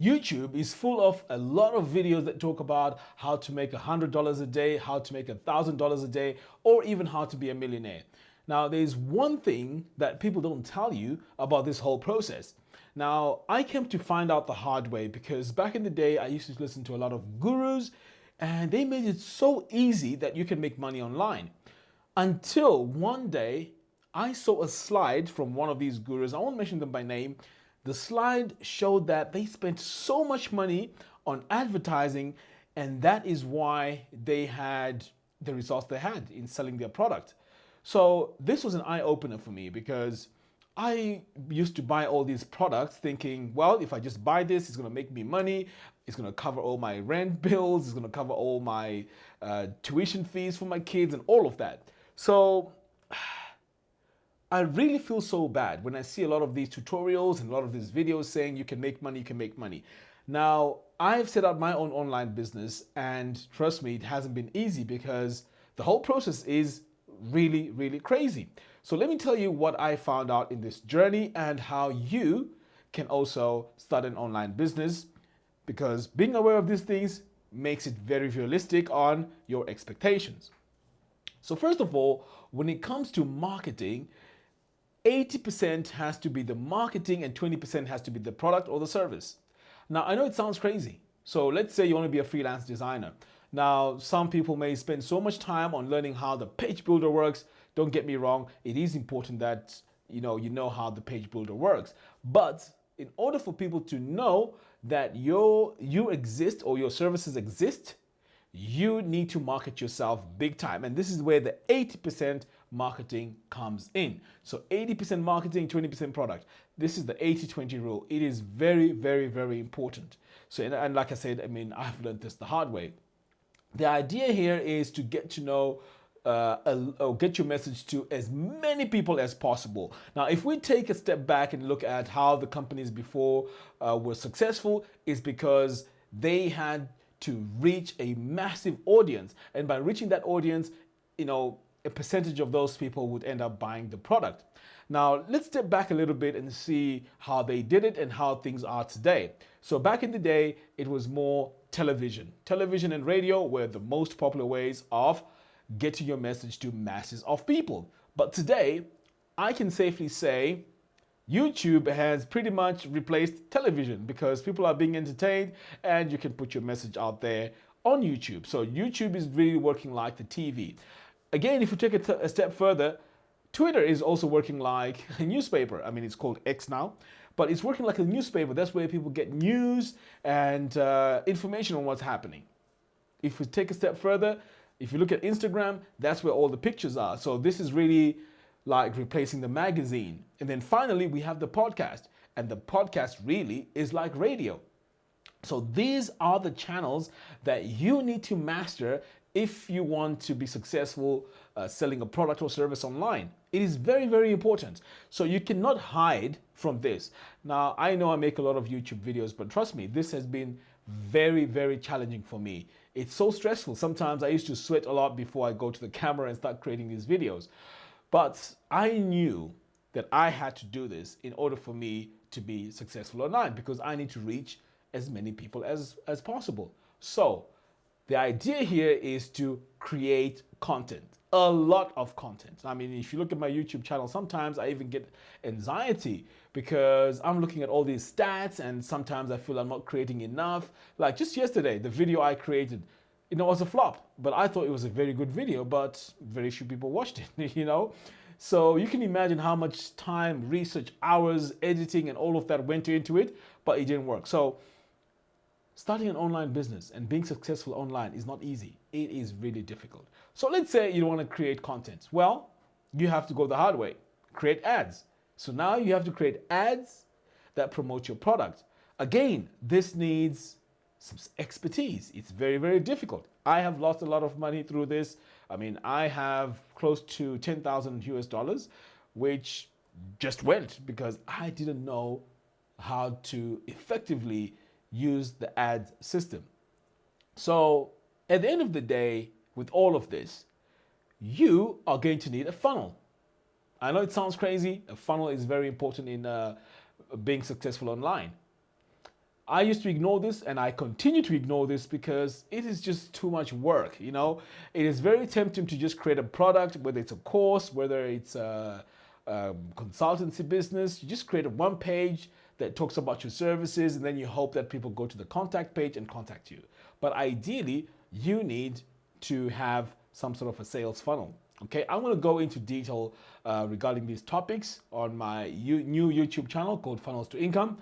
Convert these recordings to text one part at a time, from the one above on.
YouTube is full of a lot of videos that talk about how to make $100 a day, how to make $1,000 a day, or even how to be a millionaire. Now, there's one thing that people don't tell you about this whole process. Now, I came to find out the hard way because back in the day, I used to listen to a lot of gurus and they made it so easy that you can make money online. Until one day, I saw a slide from one of these gurus. I won't mention them by name. The slide showed that they spent so much money on advertising, and that is why they had the results they had in selling their product. So, this was an eye opener for me because I used to buy all these products thinking, well, if I just buy this, it's going to make me money. It's going to cover all my rent bills. It's going to cover all my tuition fees for my kids and all of that. So I really feel so bad when I see a lot of these tutorials and a lot of these videos saying you can make money, you can make money. Now, I've set up my own online business and trust me, it hasn't been easy because the whole process is really, really crazy. So let me tell you what I found out in this journey and how you can also start an online business because being aware of these things makes it very realistic on your expectations. So first of all, when it comes to marketing, 80% has to be the marketing and 20% has to be the product or the service. Now, I know it sounds crazy. So let's say you want to be a freelance designer. Now, some people may spend so much time on learning how the page builder works. Don't get me wrong, it is important that you know how the page builder works. But in order for people to know that you exist or your services exist, you need to market yourself big time. And this is where the 80% marketing comes in. So 80% marketing, 20% product. This is the 80-20 rule. It is very, very, very important. So, and like I said, I mean, I've learned this the hard way. The idea here is to get to know or get your message to as many people as possible. Now, if we take a step back and look at how the companies before were successful, is because they had to reach a massive audience. And by reaching that audience, a percentage of those people would end up buying the product. Now, let's step back a little bit and see how they did it and how things are today. So back in the day, it was more television. Television and radio were the most popular ways of getting your message to masses of people. But today, I can safely say YouTube has pretty much replaced television because people are being entertained and you can put your message out there on YouTube. So YouTube is really working like the TV. Again, if you take it a step further, Twitter is also working like a newspaper. I mean, it's called X now, but it's working like a newspaper. That's where people get news and information on what's happening. If we take a step further, if you look at Instagram, that's where all the pictures are. So this is really like replacing the magazine. And then finally, we have the podcast. And the podcast really is like radio. So these are the channels that you need to master if you want to be successful selling a product or service online. It is very, very important. So you cannot hide from this. Now, I know I make a lot of YouTube videos, but trust me, this has been very, very challenging for me. It's so stressful. Sometimes I used to sweat a lot before I go to the camera and start creating these videos. But I knew that I had to do this in order for me to be successful online because I need to reach as many people as possible. So the idea here is to create content, a lot of content. I mean, if you look at my YouTube channel, sometimes I even get anxiety because I'm looking at all these stats and sometimes I feel I'm not creating enough. Like just yesterday, the video I created, was a flop, but I thought it was a very good video, but very few people watched it, So you can imagine how much time, research, hours, editing, and all of that went into it, but it didn't work. So starting an online business and being successful online is not easy. It is really difficult. So let's say you want to create content. Well, you have to go the hard way, create ads. So now you have to create ads that promote your product. Again, this needs some expertise. It's very, very difficult. I have lost a lot of money through this. I mean, I have close to 10,000 US dollars, which just went because I didn't know how to effectively use the ads system. So at the end of the day, with all of this, you are going to need a funnel. I know it sounds crazy. A funnel is very important in being successful online. I used to ignore this and I continue to ignore this because it is just too much work. You know, it is very tempting to just create a product, whether it's a course, whether it's a consultancy business. You just create a one page that talks about your services, and then you hope that people go to the contact page and contact you. But ideally, you need to have some sort of a sales funnel. Okay, I'm going to go into detail regarding these topics on my new YouTube channel called Funnels to Income.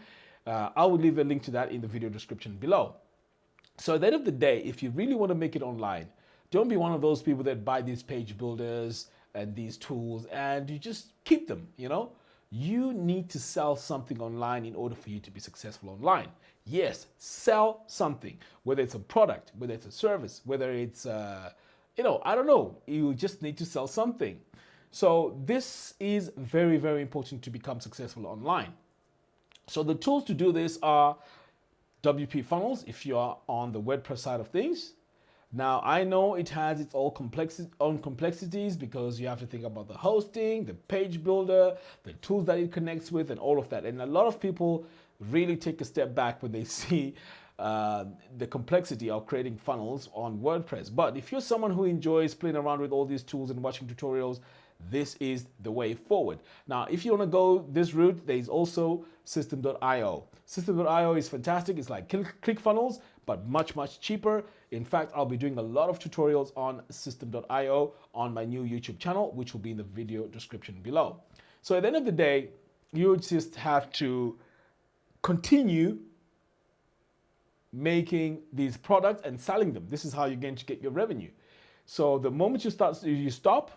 I will leave a link to that in the video description below. So at the end of the day, if you really want to make it online, don't be one of those people that buy these page builders and these tools and you just keep them, you know? You need to sell something online in order for you to be successful online. Yes, sell something, whether it's a product, whether it's a service, whether it's, I don't know, you just need to sell something. So this is very, very important to become successful online. So the tools to do this are WP Funnels if you are on the WordPress side of things. Now, I know it has its own complexities because you have to think about the hosting, the page builder, the tools that it connects with, and all of that. And a lot of people really take a step back when they see the complexity of creating funnels on WordPress. But if you're someone who enjoys playing around with all these tools and watching tutorials, this is the way forward. Now, if you want to go this route, there's also System.io. System.io is fantastic. It's like ClickFunnels, but much, much cheaper. In fact, I'll be doing a lot of tutorials on System.io on my new YouTube channel, which will be in the video description below. So at the end of the day, you just have to continue making these products and selling them. This is how you're going to get your revenue. So the moment you stop,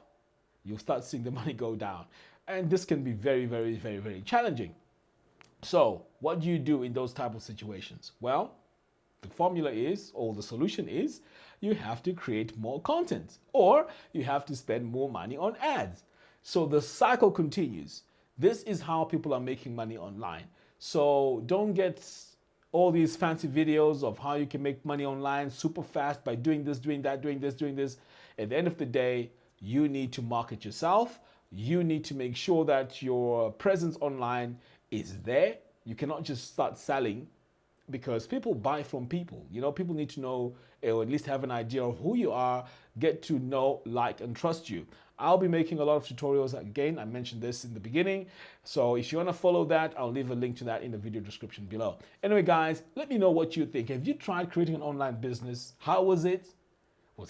you'll start seeing the money go down. And this can be very, very, very, very challenging. So what do you do in those type of situations? Well, the formula is, or the solution is, you have to create more content or you have to spend more money on ads. So the cycle continues. This is how people are making money online. So don't get all these fancy videos of how you can make money online super fast by doing this, doing that, doing this, doing this. At the end of the day, you need to market yourself. You need to make sure that your presence online is there. You cannot just start selling because people buy from people. You know, people need to know or at least have an idea of who you are, get to know, like, and trust you. I'll be making a lot of tutorials. Again, I mentioned this in the beginning. So if you want to follow that, I'll leave a link to that in the video description below. Anyway, guys, let me know what you think. Have you tried creating an online business? How was it?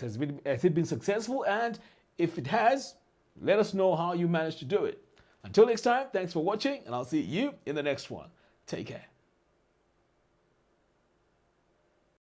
Has it been successful? And if it has, let us know how you managed to do it. Until next time, thanks for watching, and I'll see you in the next one. Take care.